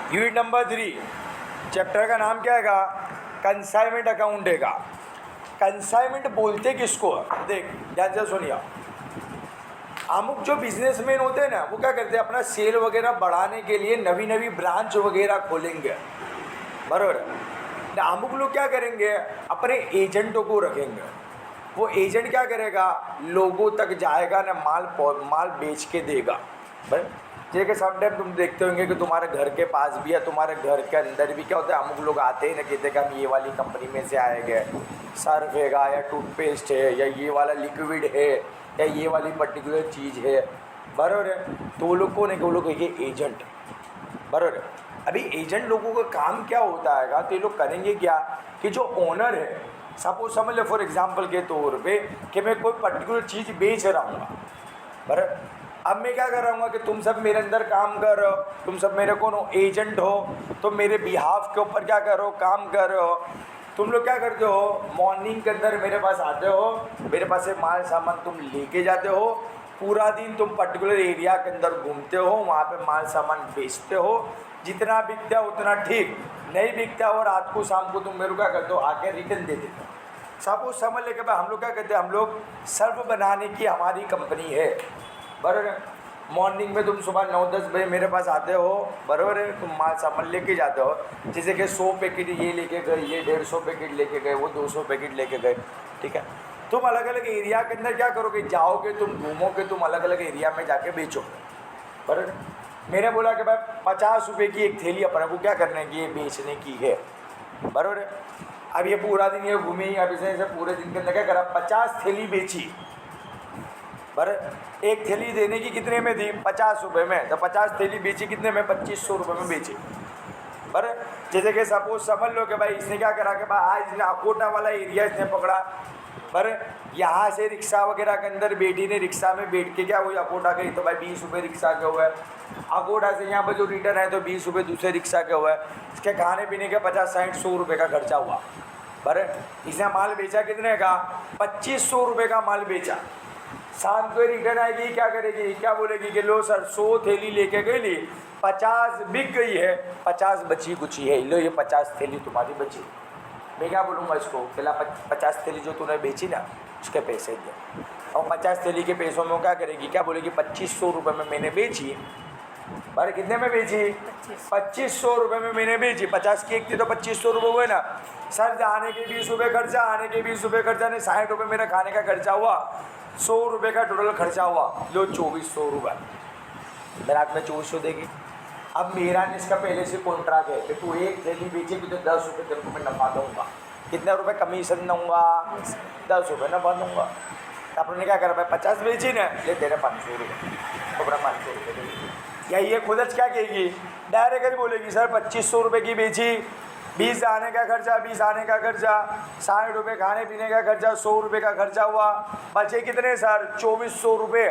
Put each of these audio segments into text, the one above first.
Unit number 3 chapter का नाम क्या हैगा? कंसाइनमेंट अकाउंट हैगा। कंसाइनमेंट बोलते किसको? देख ध्यान से सुनिए। अमुक जो बिजनेसमैन होते हैं ना, वो क्या करते हैं, अपना सेल वगैरह बढ़ाने के लिए नवी नवी ब्रांच वगैरह खोलेंगे, बराबर। अमुक लोग क्या करेंगे, अपने एजेंटों को रखेंगे। वो एजेंट क्या करेगा, लोगों तक जाएगा ना, माल बेच के देगा। बराबर। जैसे समटाइम तुम देखते होंगे कि तुम्हारे घर के पास भी या तुम्हारे घर के अंदर भी क्या होता है, अमुक लोग आते हैं ना, कहते हैं कि हम ये वाली कंपनी में से आए गए, सर्फ हैगा या टूथपेस्ट है या ये वाला लिक्विड है या ये वाली पर्टिकुलर चीज़ है, बराबर है। तो वो लोग कौन है, वो लोग ये एजेंट, बराबर है। अभी एजेंट लोगों का काम क्या होता है, तो ये लोग करेंगे क्या कि जो ओनर है, सपोज समझ लो फॉर एग्जांपल के तौर पे कि मैं कोई पर्टिकुलर चीज़ बेच रहा हूँ, बराबर। अब मैं क्या कर रहा हूँ कि तुम सब मेरे अंदर काम कर रहे हो, तुम सब मेरे कौन हो, एजेंट हो, तो मेरे बिहाफ के ऊपर क्या कर रहे हो, काम कर रहे हो। तुम लोग क्या करते हो, मॉर्निंग के अंदर मेरे पास आते हो, मेरे पास से माल सामान तुम लेके जाते हो, पूरा दिन तुम पर्टिकुलर एरिया के अंदर घूमते हो, वहाँ पे माल सामान बेचते हो, जितना बिकता है उतना ठीक, नहीं बिकता और रात को शाम को तुम मेरे को क्या करते हो, आके रिटर्न दे देते हो। सपोज समझ लेके भाई हम लोग क्या करते हैं, हम लोग सर्फ बनाने की हमारी कंपनी है, बराबर है। मॉर्निंग में तुम सुबह 9-10 बजे मेरे पास आते हो, बराबर है, तुम माल सामान लेके जाते हो, जैसे कि 100 पैकेट ये लेके गए, ये 150 पैकेट लेके गए, वो 200 पैकेट लेके गए, ठीक है। तुम अलग अलग एरिया के अंदर क्या करोगे, जाओगे, तुम घूमोगे, तुम अलग अलग एरिया में जाके बेचोगे, बराबर। मैंने बोला कि भाई 50 रुपये की एक थैली अपने को क्या करने की, ये बेचने की है, बराबर है। अब ये पूरा दिन ये घूमी, अब इसे पूरे दिन के अंदर क्या करा, 50 थैली बेची, पर एक थैली देने की कितने में दी, 50 रुपये में, तो 50 थैली बेची कितने में, 2500 रुपये में बेची। पर जैसे कि सपोज समझ लो कि भाई इसने क्या करा कि भाई आज इसने अकोटा वाला एरिया इसने पकड़ा, पर यहाँ से रिक्शा वगैरह के अंदर बेटी ने रिक्शा में बैठ के क्या हुई, अकोटा गई, तो भाई 20 रुपये रिक्शा के हुए, अकोटा से यहाँ पर जो रिटर्न है तो 20 रुपये दूसरे रिक्शा के हुए, इसके खाने पीने के 50-60-100 रुपये का खर्चा हुआ। पर इसने माल बेचा कितने का, 2500 रुपये का माल बेचा। शाम को रिटर्न आएगी, क्या करेगी, क्या बोलेगी कि लो सर 100 थैली लेके गई ली, 50 बिक गई है, 50 बची कुछ है, लो ये 50 थैली तुम्हारी बची। मैं क्या बोलूँगा इसको, पहला 50 थैली जो तूने बेची ना, उसके पैसे दे, और 50 थैली के पैसों में क्या करेगी, क्या बोलेगी, 2500 रुपये में मैंने बेची, अरे कितने में बेची, 2500 रुपये में मैंने बेची, 50 की एक थी तो 2500 रुपये हुए ना। सर आने के 20 रुपये खर्चा, आने के 20 रुपये खर्चा ने 60 रुपये मेरा खाने का खर्चा हुआ, 100 रुपये का टोटल खर्चा हुआ, लो 2400 रुपये, मेरे हाथ में 2400 देगी। अब मेरा इसका पहले से कॉन्ट्रैक्ट है कि तू एक थैली बेचेगी तो 10 रुपये तेरे को मैं नफा दूँगा, कितने रुपये कमीशन दूँगा, 10 रुपये नफा दूँगा। तो अपने क्या करा, भाई 50 बेची ना, ले तेरे 500 रुपये, तो अपना 500 रुपये देगी। या ये खुद क्या कहेगी, डायरेक्ट बोलेगी सर 2500 रुपये की बेची, 20 आने का खर्चा, 20 आने का खर्चा, 60 रुपये खाने पीने का खर्चा, 100 रुपये का खर्चा हुआ, बचे कितने सर, 2400 रुपये,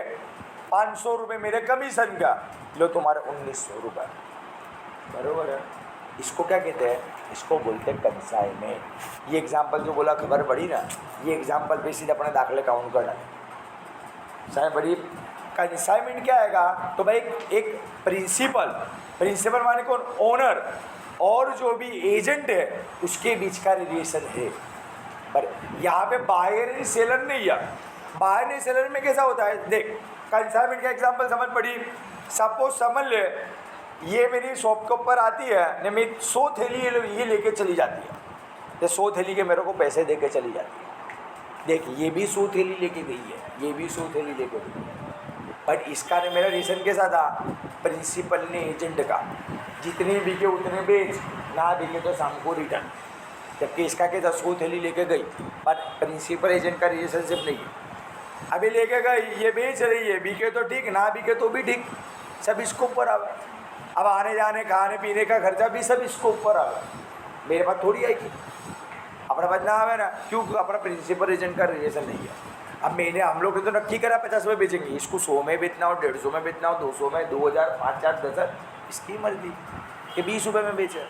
500 रुपये मेरे कमीशन का, लो तुम्हारे 1900 रुपये, बराबर है। इसको क्या कहते हैं, इसको बोलते हैं कंसाइनमेंट। ये एग्जाम्पल जो बोला खबर पड़ी ना, ये एग्जाम्पल पे सीधे अपने दाखिले काउंट कर डाले, साइन बड़ी। कंसाइनमेंट क्या आएगा, तो भाई एक प्रिंसिपल माने कौन, ओनर, और जो भी एजेंट है उसके बीच का रिलेशन है। पर यहाँ पे बायर एंड सेलर नहीं है। बायर एंड सेलर में कैसा होता है, देख कंसाइनमेंट का एग्जांपल समझ पड़ी। सपोज समझ ले ये मेरी शॉप के ऊपर आती है ने, मैं 100 थैली ये लेके चली जाती है, तो 100 थैली के मेरे को पैसे दे के चली जाती है। देख ये भी 100 थैली लेके गई है, ये भी 100 थैली लेके गई है, बट इसका ने मेरा रिलेशन कैसा था, प्रिंसिपल ने एजेंट का, जितने बिके उतने बेच, ना बिके तो शाम को रिटर्न। जबकि इसका क्या था, 100 थैली लेके गई, बट प्रिंसिपल एजेंट का रिलेशनशिप नहीं है। अभी लेके गई, ये बेच रही है, बिके तो ठीक, ना बिके तो भी ठीक, सब इसको ऊपर आ गया। अब आने जाने खाने पीने का खर्चा भी सब इसको ऊपर आ गया, मेरे पास थोड़ी आएगी, अपना पास ना आवे ना, क्यों, अपना प्रिंसिपल एजेंट का रिलेशन नहीं है। अब मैंने हम लोग ने तो नक्की करा 50 में बेचेंगे, इसको 100 में बेचना हो, 150 में बेचना हो, 200 में, 2000, 5000, 10,000, इसकी मर्जी, कि 20 रुपये में बेचे,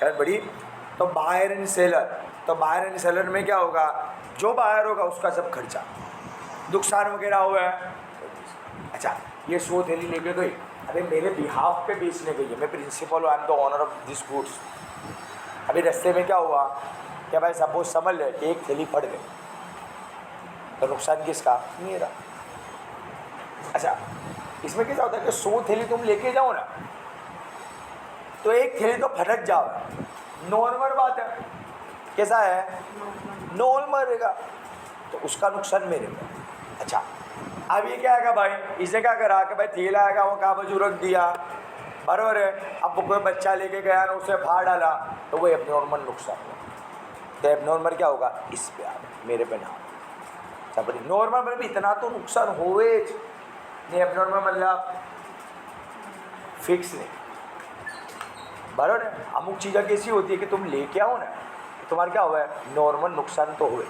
चल बड़ी। तो बायर एंड सेलर, तो बायर एंड सेलर में क्या होगा, जो बायर होगा उसका सब खर्चा, नुकसान वगैरह हुआ है, अच्छा ये 100 थैली लेके गई, अरे मेरे बिहाफ पे बेचने गई है, मैं प्रिंसिपल हूँ, I am the owner of this goods. अभी रास्ते में क्या हुआ, क्या भाई सपोज समझ ले कि एक थैली फट गई, तो नुकसान किसका? मेरा। अच्छा, इसमें क्या होता है कि 100 थैली तुम लेके जाओ ना, तो एक थैली तो फटक जाओ, नॉर्मल बात है। कैसा है? नॉर्मल रहेगा, तो उसका नुकसान मेरे को। अच्छा, अब ये क्या आएगा भाई, इसने क्या करा कि भाई थैला आएगा वो कागज रख दिया, बराबर है। अब वो कोई बच्चा लेके गया ना, उसे फाड़ डाला, तो वो एबनॉर्मल नुकसान हुआ। तो एबनॉर्मल क्या होगा? इस पे आ, मेरे पे ना। सब नॉर्मल मतलब इतना तो नुकसान होवे नहीं, एबनॉर्मल मतलब फिक्स नहीं, बराबर है। अमुक चीज़ें कैसी होती है कि तुम लेके आओ ना, तुम्हारा क्या हुआ है? नॉर्मल नुकसान तो हुए,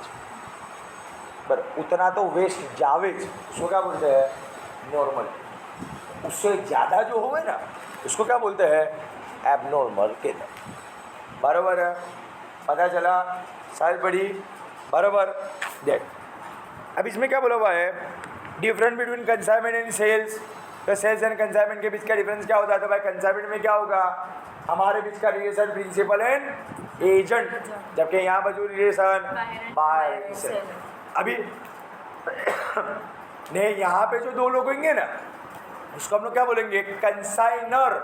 पर उतना तो वेस्ट जावे, उसको क्या बोलते हैं? नॉर्मल। उससे ज़्यादा जो हुए ना, उसको क्या बोलते हैं? एबनॉर्मल के तरह, बराबर है। पता चला? साइज बड़ी, बराबर। देख अब इसमें क्या बोला हुआ है? Difference between consignment and sales. तो सेल्स एंड कंसाइनमेंट के बीच का डिफरेंस क्या होता है? तो भाई कंसाइनमेंट में क्या होगा? हमारे बीच का रिलेशन प्रिंसिपल एंड एजेंट, जबकि यहाँ पर जो रिलेशन बायर सेलर। अभी नहीं, यहाँ पे जो दो लोग होंगे ना, उसको हम लोग क्या बोलेंगे? कंसाइनर।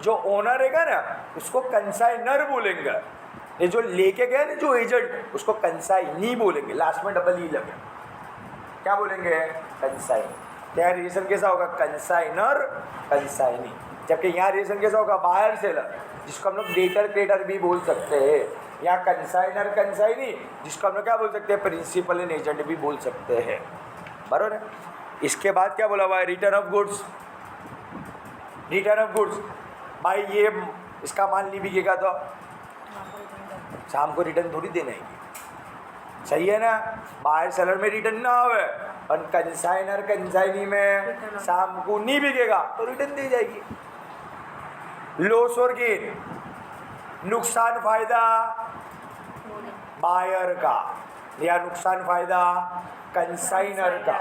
जो ओनर रहेगा ना, उसको कंसाइनर बोलेंगे। ये जो लेके गया ना, जो एजेंट, उसको कंसाइनी बोलेंगे। लास्ट में डबल ई लगे, क्या बोलेंगे? कंसाइन। क्या रिलेशन कैसा होगा? Consignor consignee. जबकि यहाँ रिलेशन कैसा होगा? बायर सेलर, जिसको हम लोग डेटर क्रेडिटर भी बोल सकते हैं। यहाँ कंसाइनर कंसाइनी, जिसको हम लोग क्या बोल सकते हैं? प्रिंसिपल एंड एजेंट भी बोल सकते हैं, बराबर है। इसके बाद क्या बोला हुआ है? Return of goods. Return of goods, भाई ये इसका माल नहीं बिकेगा तो शाम को रिटर्न थोड़ी देना है, सही है ना? बायर सेलर में रिटर्न ना हो, और कंसाइनर कंसाइनी में शाम को नहीं बिकेगा तो रिटर्न दी जाएगी। लॉस और गेन, नुकसान फायदा बायर का या नुकसान फायदा कंसाइनर का,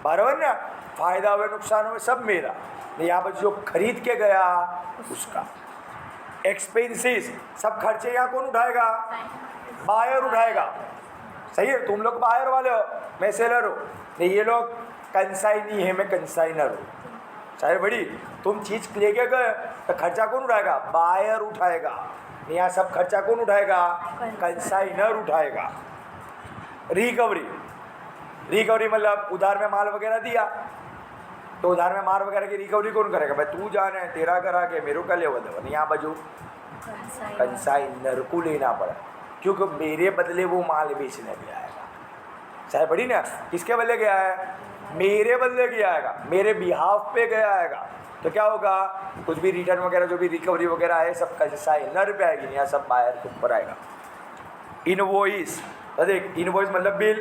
बराबर ना? फायदा हुए नुकसान हुए सब मेरा, यहाँ पर जो खरीद के गया उसका। एक्सपेंसेस, सब खर्चे यहाँ कौन उठाएगा? बायर उठाएगा, सही है। तुम लोग बायर वाले हो, मैं सेलर हूँ। नहीं, ये लोग कंसाइनी है, मैं कंसाइनर हूँ। चाहे बड़ी, तुम चीज़ लेके गए तो खर्चा कौन उठाएगा? बायर उठाएगा। यहाँ सब खर्चा कौन उठाएगा? कंसाइनर उठाएगा। रिकवरी, रिकवरी मतलब उधार में माल वगैरह दिया, तो उधार में माल वगैरह की रिकवरी कौन करेगा? भाई तू जाने, तेरा करा के मेरे का ले वो, यहाँ बजू कंसाइनर को लेना पड़ा, क्योंकि मेरे बदले वो माल बेचने गया आएगा। चाहे बड़ी ना, किसके बदले गया है? मेरे बदले गया आएगा, मेरे बिहाफ पे गया आएगा। तो क्या होगा? कुछ भी रिटर्न वगैरह जो भी रिकवरी वगैरह है सब कंसाइनर पे आएगी, यहाँ सब बायर के ऊपर आएगा। इनवॉइस, तो देख इनवॉइस मतलब बिल।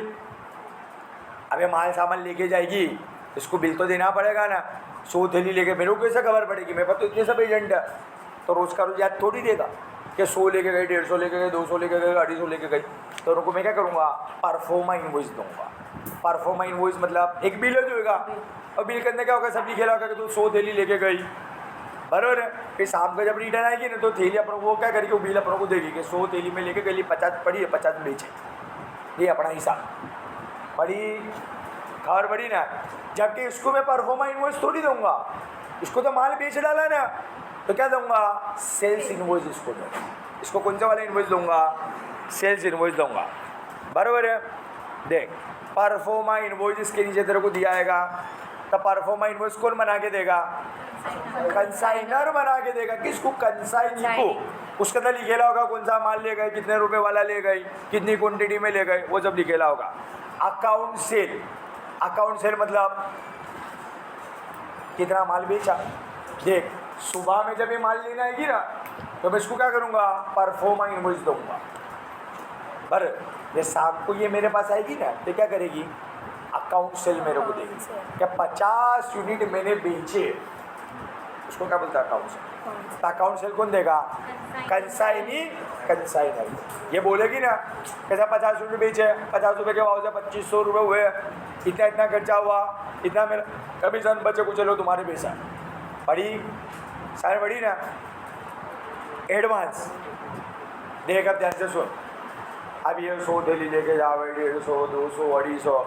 अब ये माल सामान लेके जाएगी, इसको बिल तो देना पड़ेगा ना। 100 थैली लेके मेरे को कैसे खबर पड़ेगी? मेरे पास तो इतने सब एजेंट है, तो रोज़ का रोज याद थोड़ी देगा कि 100 लेके गए, 150 लेके गए, 200 लेके गए, 250 लेके गई। तो उनको मैं क्या करूँगा? परफॉर्मा इनवॉइस दूंगा। परफॉर्मा इनवॉइस मतलब एक बिल हो जाएगा, और बिल के अंदर क्या होगा? सब लिखेगा होगा कि तू 100 थैली लेके गई, बराबर है। फिर शाम को जब रिटर्न आएगी ना, तो थैली अपन वो क्या करेगी? वो बिल अपन को देगी कि 100 थैली में लेके गई, 50 पड़ी है, 50 बेचे, ये अपना हिसाब। बड़ी खबर बड़ी ना। जबकि इसको मैं परफॉर्मा इनवॉइस थोड़ी दूंगा, इसको तो माल बेच डाला ना, तो क्या दूंगा? सेल्स इनवॉइस इसको दूंगा। इसको कौन सा वाला इनवॉइस दूंगा? सेल्स इनवॉइस दूंगा, बराबर है। देख परफॉर्मा इनवॉइस इसके नीचे तेरे को दिया आएगा, तो परफॉर्मा इनवॉइस कौन बना के देगा? कंसाइनर बना के देगा। किसको? कंसाइनी को। उसके अंदर लिखेला होगा कौन सा माल ले गए, कितने रुपए वाला ले गए, कितनी क्वांटिटी में ले गए, वो सब लिखेला होगा। अकाउंट सेल, अकाउंट सेल मतलब कितना माल बेचा। देख सुबह में जब ये माल लेने आएगी ना, तो मैं इसको क्या करूँगा? परफॉर्मा इनवॉइस दूंगा। पर ये शाम को ये मेरे पास आएगी ना, तो क्या करेगी? अकाउंट सेल मेरे को देगी क्या 50 यूनिट मैंने बेचे, उसको क्या बोलता है? Account sale. तो अकाउंट सेल कौन देगा? Consignee consignor. ये बोलेगी ना कैसा 50 यूनिट बेचे, 50 रुपये के भाव से 2500 रुपये हुए, इतना इतना खर्चा हुआ, इतना मेरा कमीशन बचे कुछ लो तुम्हारे पैसा, बड़ी सारे बड़ी ना। एडवांस देख, अब ध्यान से सुन। अब ये 100 थैली लेके जाओ, 150, 200, 250।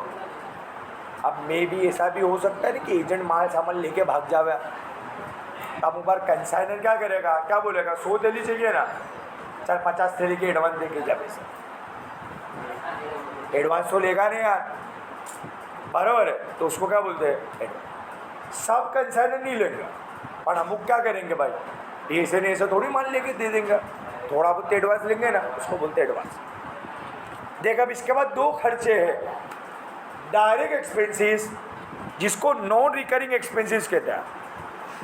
अब मे भी ऐसा भी हो सकता है ना कि एजेंट माल सामान लेके भाग जावे। अब एक बार कंसाइनर क्या करेगा, क्या बोलेगा, 100 थैली चाहिए ना, चल 50 थैली के एडवांस दे के जा। पैसे एडवांस तो लेगा नहीं यार, बराबर है। तो उसको क्या बोलते हैं, सब कंसाइनर नहीं लेंगे, पर हम क्या करेंगे भाई, ऐसे नहीं ऐसे थोड़ी माल लेके दे देंगे, थोड़ा बहुत एडवांस लेंगे ना, उसको बोलते हैं एडवांस। देख, अब इसके बाद 2 खर्चे हैं, डायरेक्ट एक्सपेंसेस जिसको नॉन रिकरिंग एक्सपेंसेस कहते हैं,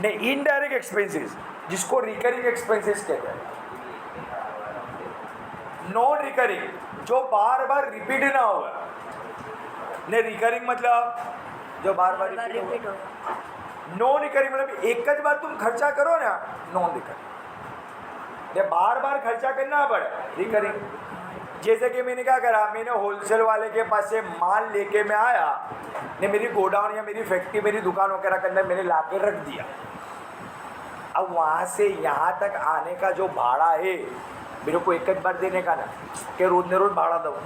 नहीं इनडायरेक्ट एक्सपेंसेस जिसको रिकरिंग एक्सपेंसेस कहते हैं। नॉन रिकरिंग जो बार बार रिपीट ना होगा, नहीं रिकरिंग मतलब जो बार बार रिपीट होगा। नॉन रिकरिंग मतलब एक ही बार तुम खर्चा करो ना, नॉन रिकरिंग। बार बार खर्चा करना पड़े, रिकरिंग। जैसे कि मैंने क्या करा, मैंने होलसेल वाले के पास से माल लेके मैं आया, ने मेरी गोडाउन या मेरी फैक्ट्री, मेरी दुकान वगैरह के अंदर मैंने ला के रख दिया। अब वहाँ से यहाँ तक आने का जो भाड़ा है मेरे को एक बार देने का ना, कि रोज ने रोज भाड़ा दो,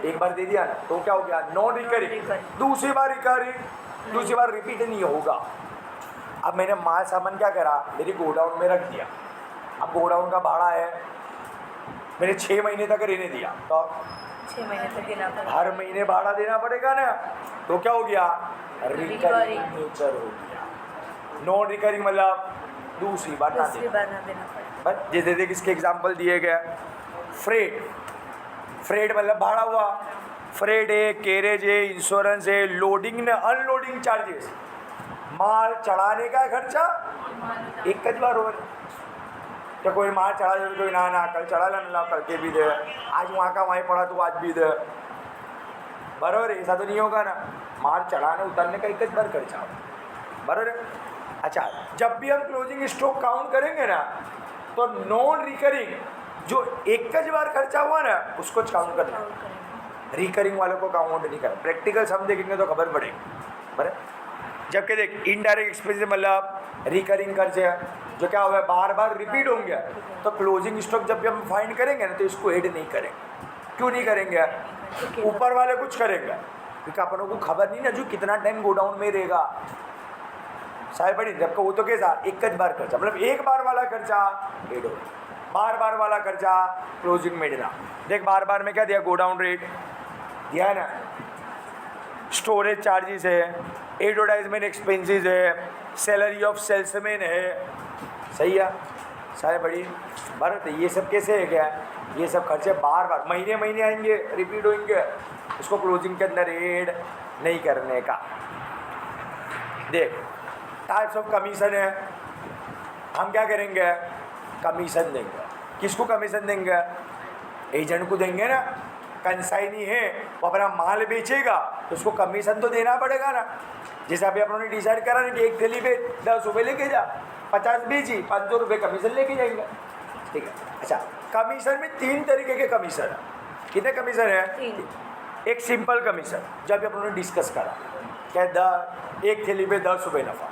एक बार दे दिया ना तो क्या हो गया, नॉन रिकरिंग। दूसरी बार रिकरिंग, दूसरी बार रिपीट नहीं होगा। अब मैंने माल सामान क्या करा, मेरी गोडाउन में रख दिया। अब गोडाउन का भाड़ा है, मैंने 6 महीने तक रहने दिया, तो 6 महीने तक देना पड़ेगा, हर महीने भाड़ा देना पड़ेगा ना। तो क्या हो गया, रिकरिंग नेचर हो गया। नॉन रिकरिंग मतलब दूसरी बार ना देना पड़ेगा। बस जैसे देख इसके एग्जाम्पल दिए गए, फ्रेट, फ्रेट मतलब भाड़ा हुआ, फ्रेट है, कैरेज है, इंश्योरेंस है, लोडिंग ने अनलोडिंग चार्जेस, माल चढ़ाने का खर्चा एक ही बार हो। तो कोई माल चढ़ा दे, कोई ना ना कल चढ़ा ला, कल के भी दे, आज वहाँ का वहीं पड़ा तो आज भी दे, बराबर। ऐसा तो नहीं होगा ना, माल चढ़ाने उतारने का एक बार खर्चा हो, बराबर। अच्छा, जब भी हम क्लोजिंग स्टॉक काउंट करेंगे ना, तो नॉन रिकरिंग जो एक बार खर्चा हुआ ना उसको काउंट करना, रिकरिंग वालों को काउंट नहीं करना। प्रैक्टिकल हम देखेंगे तो खबर पड़ेगी, बराबर। जबकि देख इनडायरेक्ट एक्सपेंस मतलब रिकरिंग खर्चे जो क्या हुआ, बार बार रिपीट होंगे, तो क्लोजिंग स्टॉक जब भी हम फाइंड करेंगे ना तो इसको ऐड नहीं करेंगे। क्यों नहीं करेंगे, ऊपर वाले कुछ करेंगे, क्योंकि अपनों को खबर नहीं ना जो कितना टाइम गोडाउन में रहेगा, साहब बड़ी। जबकि वो तो कैसा, एक बार खर्चा मतलब एक बार वाला खर्चा ऐड हो, बार बार वाला खर्चा क्लोजिंग में देना। देख बार बार में क्या दिया, गोडाउन रेट दिया है ना, स्टोरेज चार्जेस है, एडवर्टाइजमेंट एक्सपेंसेस है, सैलरी ऑफ सेल्समैन है, सही है साहब बड़ी भारत। ये सब कैसे है क्या, ये सब खर्चे बार बार महीने महीने आएंगे, रिपीट होंगे, उसको क्लोजिंग के अंदर ऐड नहीं करने का। देख टाइप्स ऑफ कमीशन है, हम क्या करेंगे, कमीशन देंगे। किसको कमीशन देंगे, एजेंट को देंगे ना। कंसाइनी है वो अपना माल बेचेगा तो उसको कमीशन तो देना पड़ेगा ना। जैसे अभी अपनों ने डिसाइड करा ना कि एक थैली पे 10 रुपये लेके जा, 50 बेची, 500 रुपये कमीशन लेके जाएंगे, ठीक है। अच्छा, कमीशन में 3 तरीके के कमीशन है। कितने कमीशन है, एक सिंपल कमीशन जो अभी अपनों ने डिस्कस करा, क्या एक थैली पे 10 रुपये नफ़ा,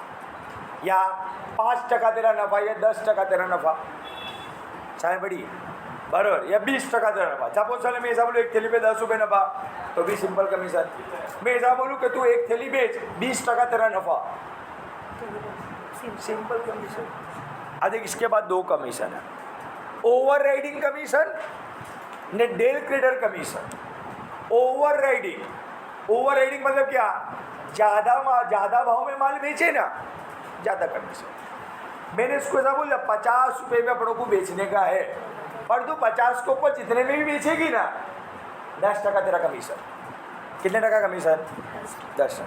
या 5% तेरा नफ़ा, या 10% तेरा नफ़ा, चाहे बड़ी बराबर, या 20% तेरा नफ़ा। सपोज चले मैं ऐसा बोलूँ एक थैली पे 10 रुपये नफ़ा, तो भी सिंपल कमीशन। मैं ऐसा बोलूँ कि तू एक थैली बेच, 20% तेरा नफ़ा, सिंपल कमीशन। अधिक इसके बाद 2 कमीशन है, ओवर राइडिंग कमीशन ने del credere commission. Overriding मतलब क्या, ज़्यादा भाव में माल बेचे ना, ज़्यादा कमीशन। मैंने इसको ऐसा बोला 50 रुपये में अपनों को बेचने का है, पर तू 50 के ऊपर जितने में भी बेचेगी ना, 10% तेरा कमीशन। कितने टका कमीशन, 10,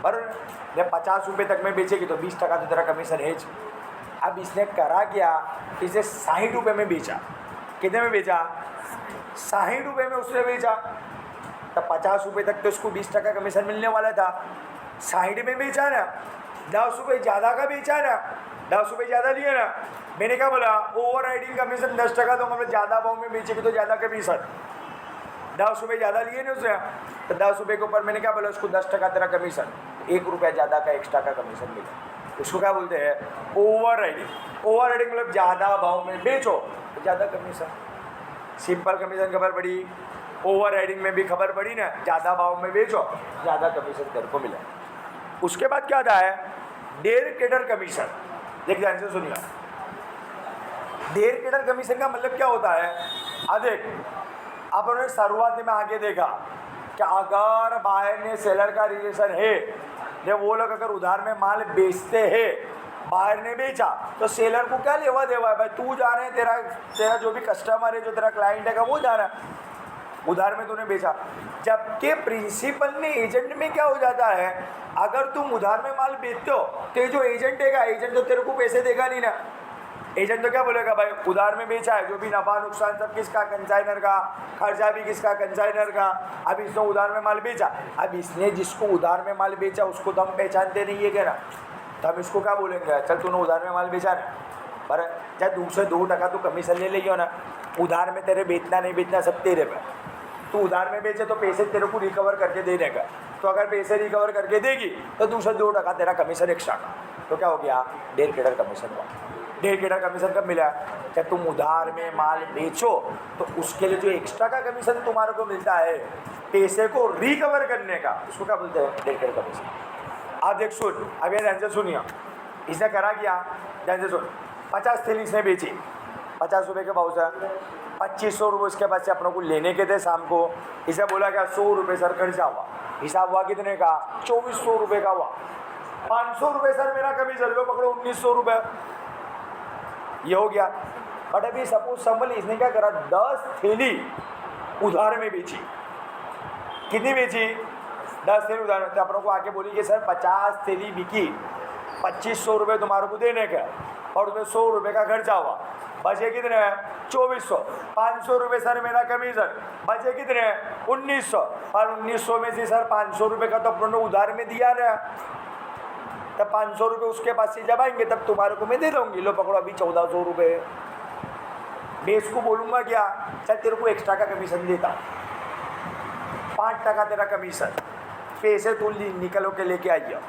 बराबर। जब 50 रुपये तक में बेचेगी तो 20% तो तेरा कमीशन है। अब इसने करा क्या, इसे 60 रुपये में बेचा। कितने में बेचा, 60 रुपये में उसने बेचा, तब 50 रुपये तक तो उसको 20% कमीशन मिलने वाला था। 60 में बेचा ना, 10 रुपये ज़्यादा का बेचा ना, 10 रुपये ज़्यादा लिए ना। मैंने क्या बोला, ओवर राइडिंग कमीशन 10% दूँगा, मतलब ज़्यादा भाव में बेचेगी तो ज़्यादा कमीशन। 10 रुपये ज़्यादा लिए ना उसने, तो 10 रुपये के ऊपर मैंने क्या बोला, उसको 10% तेरा कमीशन, 1 रुपया ज़्यादा का एक्स्ट्रा का कमीशन मिला। उसको क्या बोलते हैं? Over riding. ओवर राइडिंग मतलब ज़्यादा भाव में बेचो तो ज़्यादा कमीशन। सिंपल कमीशन खबर पड़ी, ओवर राइडिंग में भी खबर पड़ी ना, ज़्यादा भाव में बेचो ज़्यादा कमीशन तेरे को मिला। उसके बाद क्या आता है? Der cadre commission. देख ध्यान से सुनिए, डेर केडर कमीशन का मतलब क्या होता है? देख आपने शुरुआत में आगे देखा कि अगर बायर ने सेलर का रिलेशन है, जब वो लोग अगर उधार में माल बेचते हैं, बायर ने बेचा तो सेलर को क्या लेवा देवा है? भाई तू जा रहे हैं, तेरा जो भी कस्टमर है, जो तेरा क्लाइंट है, वो जा रहा है, उधार में तूने बेचा। जबकि प्रिंसिपल में एजेंट में क्या हो जाता है, अगर तुम उधार में माल बेचते हो तो जो एजेंट है, एजेंट तो तेरे को पैसे देगा नहीं ना। एजेंट तो क्या बोलेगा? भाई उधार में बेचा है, जो भी नफा नुकसान सब किसका? कंसाइनर का। खर्चा भी किसका? कंसाइनर का। अब इसने उधार में माल बेचा, अब इसने जिसको उधार में माल बेचा उसको तो हम पहचानते नहीं है क्या ना, तो हम इसको क्या बोलेंगे? चल तूने उधार में माल बेचा ना, पर चाहे 2 से 2% तो कमीशन ले लेगी ना। उधार में तेरे बेचना नहीं बेचना सब तेरे पे। तू उधार में बेचे तो पैसे तेरे को रिकवर करके देने का, तो अगर पैसे रिकवर करके देगी तो 2 से 2% तेरा कमीशन एक्स्ट्रा का। तो क्या हो गया? डेढ़ केडर कमीशन हुआ। डेढ़ केडर कमीशन कब मिला? जब तुम उधार में माल बेचो तो उसके लिए जो एक्स्ट्रा का कमीशन तुम्हारे को मिलता है पैसे को रिकवर करने का, उसको क्या बोलते हैं? डेढ़ केडर कमीशन। आप देख सुन, अब ये ध्यान से सुनिए, इसने करा क्या? ध्यान से सुन, 50 थैली इसने बेची 50 रुपये के भाव से, 2500 रुपये उसके पास से अपनों को लेने के थे शाम को। इसे बोला क्या? 100 रुपये सर खर्चा हुआ। हिसाब हुआ कितने का? 2400 रुपये का हुआ। 500 रुपये सर मेरा कमीशन, लो पकड़ो 1900 रुपये, ये हो गया। बट अभी सपोज समझ, इसने क्या करा? 10 थैली उधार में बेची। कितनी बेची? 10 थैली उधार में। तो अपनों को आके बोली कि सर 50 थैली बिकी, 2500 रुपये तुम्हारे को देने का, और उसमें 100 रुपये का खर्चा हुआ, बचे कितने हैं? 2400। 500 रुपये सर मेरा कमीशन, बचे कितने हैं? 1900। और 1900 में से सर 500 रुपये का तो अपनों ने उधार में दिया ना, तब 500 रुपये उसके पास से जब आएंगे तब तुम्हारे को मैं दे दूँगी, लो पकड़ो अभी 1400 रुपये। मैं इसको बोलूँगा क्या? चल तेरे को एक्स्ट्रा का कमीशन देता, 5% तेरा कमीशन, पैसे तू निकलो के लेके आइए,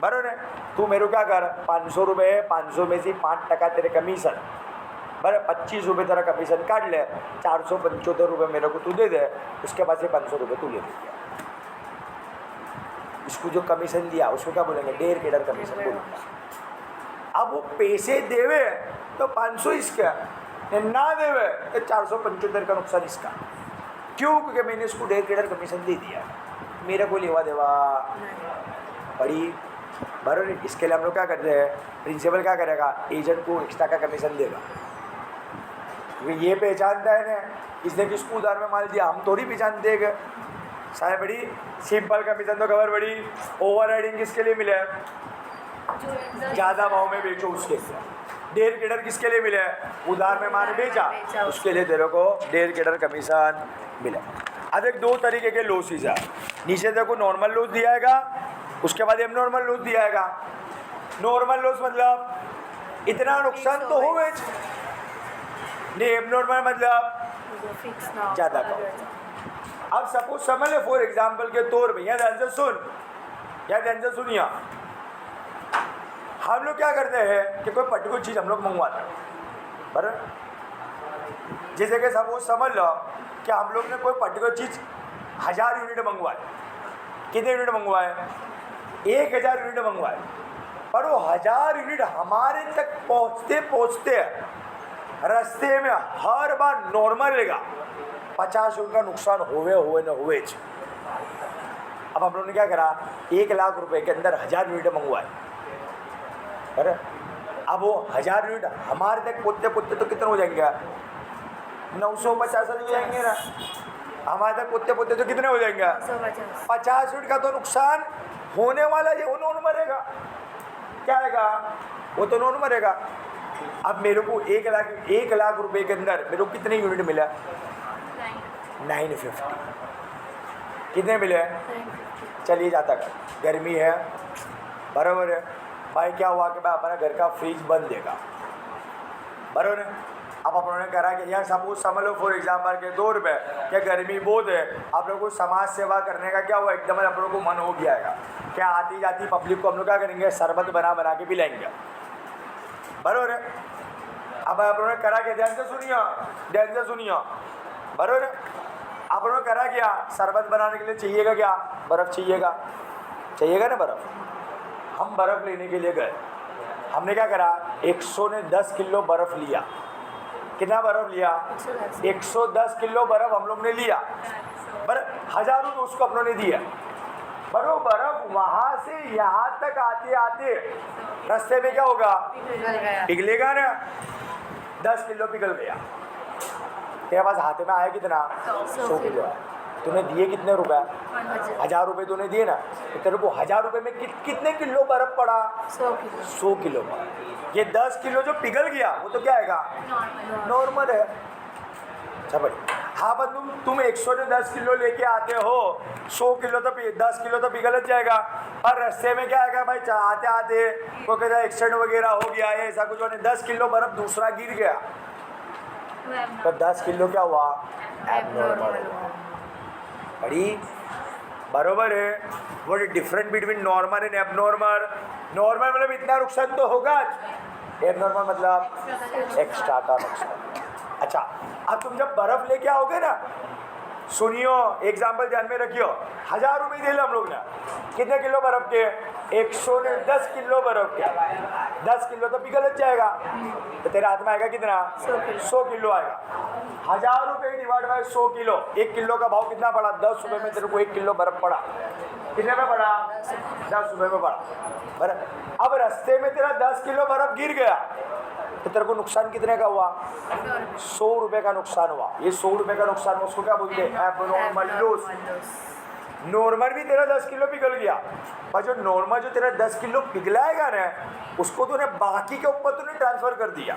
बराबर है? तू मेरे को क्या कर? 500 रुपये, 500 में से 5% तेरे कमीशन, बराबर 25 रुपये तेरा कमीशन काट ले, 475 रुपये मेरे को तू दे दे, उसके बाद से 500 रुपये तू ले दे। इसको जो कमीशन दिया उसको क्या बोलेंगे? डेढ़ केडर कमीशन बोलेंगे। अब वो पैसे देवे तो 500 इसका, ना देवे तो 475 का नुकसान इसका। क्यों? क्योंकि मैंने इसको डेढ़ केडर कमीशन दे दिया, मेरा कोई लेवा देवा बड़ी, बराबर। इसके लिए हम लोग क्या करते हैं? प्रिंसिपल क्या करेगा? एजेंट को एक्स्ट्रा का कमीशन देगा, क्योंकि ये पहचानता है ना इसने किसको उधार में माल दिया, हम थोड़ी पहचानते हैं। सारे बड़ी सिंपल कमीशन तो खबर बड़ी। ओवर राइडिंग किसके लिए मिले? ज़्यादा भाव में बेचो उसके लिए। डेढ़ केडर किसके लिए मिले? उधार में माल बेचा, उसके लिए तेरे को डेढ़ केडर कमीशन मिला। अब एक 2 तरीके के लॉसेस है। नीचे देखो नॉर्मल लॉस दिया है, उसके बाद एब नॉर्मल लॉस दिया है। नॉर्मल लॉस मतलब इतना नुकसान तो हो गए, नहीं एब नॉर्मल मतलब ज़्यादा का। अब सपोज समझ ले फॉर एग्जाम्पल के तौर पे, यहाँ ध्यान से सुन, या ध्यान से सुनिए, हम लोग क्या करते हैं कि कोई पर्टिकुलर चीज़ हम लोग मंगवाते हैं, बराबर। जैसे कि सपोज समझ लो कि हम लोग ने कोई पर्टिकुलर चीज़ 1000 यूनिट मंगवाए। कितने यूनिट मंगवाए? 1000 यूनिट मंगवाए, पर वो 1000 यूनिट हमारे तक पहुँचते पहुँचते रास्ते में हर बार नॉर्मल रहेगा 50 यूनिट का नुकसान हुए न हुए। अब हम लोगों ने क्या करा? 1 लाख रुपए के अंदर 1000 यूनिट मंगवाए, अरे अब वो 1000 यूनिट हमारे तक पहुँचते पहुँचते तो कितने हो जाएंगे? 950 हो जाएंगे ना। हमारे तक पहुँचते पहुँचते तो कितने हो जाएंगे? 50 यूनिट का तो नुकसान होने वाला है, वो नॉन मरेगा। क्या आएगा? वो तो नॉन मरेगा। अब मेरे को 1 लाख रुपए के अंदर मेरे को कितने यूनिट मिला? 950। कितने मिले? चलिए जाता कर, गर्मी है, बराबर है भाई। क्या हुआ कि भाई अपना घर का फ्रिज बंद देगा, बराबर है। अब अपनों ने करा कि यार सपोज समझ लो फॉर एग्जाम्पल के 2 रुपये, क्या गर्मी बहुत है, आप लोगों को समाज सेवा करने का क्या हुआ एकदम आप लोगों को मन हो गया है, क्या आती जाती पब्लिक को हम लोग क्या करेंगे, शरबत बना बना के पिलाएंगे, बराबर है। अब आप लोगों ने करा क्या, ध्यान से सुनिए, बराबर है। आप लोगों ने करा क्या, शरबत बनाने के लिए चाहिएगा क्या, बर्फ़ चाहिएगा ना बर्फ़। हम बर्फ़ लेने के लिए गए, हमने क्या करा, 110 किलो बर्फ़ लिया। कितना बर्फ़ लिया, 110 किलो बर्फ़ हम लोग ने लिया, बर्फ़ 1000 रुपये उसको अपनों ने दिया। बर्फ़ वहाँ से यहाँ तक आते आते रास्ते में क्या होगा, पिघलेगा ना, 10 किलो पिघल गया। तेरे पास हाथ में आया कितना, 100 किलो। तूने दिए कितने रुपए, 1000 रुपये तूने दिए ना, तो तेरे को 1000 रुपये में कितने किलो बर्फ पड़ा, 100 किलो। ये 10 किलो जो पिघल गया वो तो क्या आएगा, नॉर्मल है। अच्छा भाई, हाँ पर तुम 110 किलो लेके आते हो, 100 किलो तो 10 किलो तो पिघल जाएगा, और रास्ते में क्या आएगा भाई, आते आते कोई कहता एक्सीडेंट वगैरह हो गया है, ऐसा कुछ, 10 किलो बर्फ दूसरा गिर गया, तो 10 किलो क्या हुआ, एबनॉर्मल। बड़ी बरोबर है। What is different between normal and abnormal. Normal मतलब इतना नुकसान तो होगा, एबनॉर्मल मतलब एक्स्ट्रा का नुकसान। अच्छा, अब तुम जब बर्फ लेके आओगे ना, सुनियो एग्जाम्पल ध्यान में रखियो, 1000 रुपये दिए हम लोग ने, कितने किलो बर्फ के, 110 किलो बर्फ के, 10 किलो तो पिघल जाएगा, तो तेरे हाथ में आएगा कितना, 100 किलो आएगा। 1000 रुपये डिवाइड बाय 100 किलो, 1 किलो का भाव कितना पड़ा, 10 रुपये में तेरे को 1 किलो बर्फ पड़ा। कितने में पड़ा, 10 रुपये में पड़ा बर्फ। अब रास्ते में तेरा 10 किलो बर्फ गिर गया, तो तेरे को नुकसान कितने का हुआ, 100 रुपये का नुकसान हुआ। ये 100 रुपये का नुकसान हुआ, उसको क्या बोलते हैं, एबनॉर्मल लॉस। नॉर्मल भी तेरा 10 किलो पिघल गया, पर जो नॉर्मल जो तेरा 10 किलो पिघलाएगा ना, उसको तूने बाकी के ऊपर तूने ट्रांसफर कर दिया।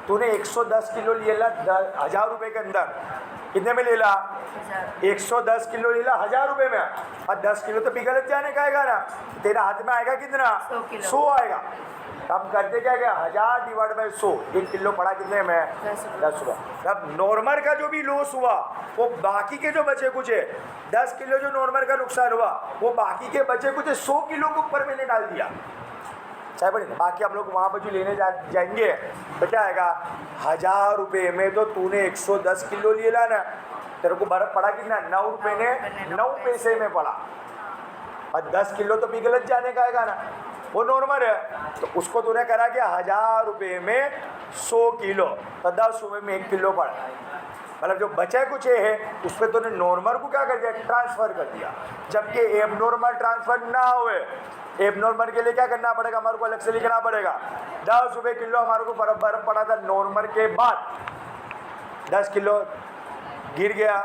तूने 110 किलो ले ला 1000 रुपये के अंदर, कितने में ले ला, 110 किलो ले ला 1000 रुपये में, और 10 किलो तो पिघल जाने का आएगा ना, तेरा हाथ में आएगा कितना, 100 आएगा। हम करते क्या गया, 1000 डिवाइड बाई 100, 1 किलो पड़ा कितने में, 10 रुपये। अब नॉर्मल का जो भी लॉस हुआ वो बाकी के जो बचे कुछ है, 10 किलो जो नॉर्मल का नुकसान हुआ वो बाकी के बचे कुछ 100 किलो के ऊपर मैंने डाल दिया, चाहे पड़ी। बाकी हम लोग वहाँ पर जो लेने जाएंगे तो क्या आएगा, 1000 रुपये में तो तूने 110 किलो ले ला ना, तेरे को बर्फ पड़ा कितना, 9 रुपये ने 9 पैसे में पड़ा, और 10 किलो तो पिघल जाने का आएगा ना, वो नॉर्मल है। तो उसको तूने करा कि 1000 रुपये में 100 किलो, तो 10 रुपये में 1 किलो पड़ा, मतलब जो बचा कुछ है उस पर तूने नॉर्मल को क्या कर दिया, ट्रांसफ़र कर दिया। जबकि एबनॉर्मल ट्रांसफ़र ना हुए, एबनॉर्मल के लिए क्या करना पड़ेगा, हमारे को अलग से लिखना पड़ेगा। 10 रुपये किलो हमारे को बर्फ पड़ा था, नॉर्मल के बाद 10 किलो गिर गया,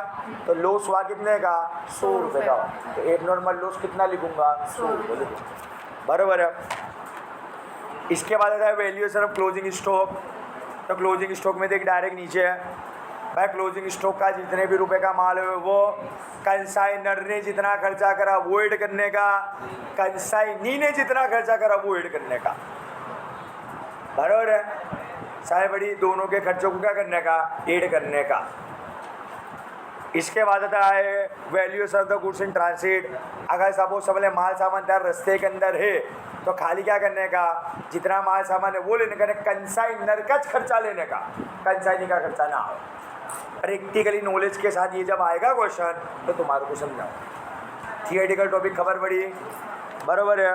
तो लॉस हुआ कितने का, 100 रुपये का। तो एबनॉर्मल लॉस कितना लिखूंगा, 100 रुपये लिखूंगा, बराबर है। इसके बाद आता है वैल्यूएशन ऑफ क्लोजिंग स्टॉक। तो क्लोजिंग स्टॉक में देख डायरेक्ट नीचे है भाई, क्लोजिंग स्टॉक का जितने भी रुपए का माल है वो कंसाइनर ने जितना खर्चा करा वो ऐड करने का, कंसाइनी ने जितना खर्चा करा वो ऐड करने का, बराबर है। चाहे बड़ी दोनों के खर्चों को क्या करने का, ऐड करने का। इसके बाद आता है valuation of the goods in transit. अगर सपोज समझ माल सामान तेरा रास्ते के अंदर है तो खाली क्या करने का, जितना माल सामान है वो लेने का, कंसाइनर का खर्चा लेने का, कंसाइनी का खर्चा ना हो। प्रैक्टिकली नॉलेज के साथ ये जब आएगा क्वेश्चन तो तुम्हारे को समझाओ। थियोरेटिकल टॉपिक खबर पड़ी, बराबर है।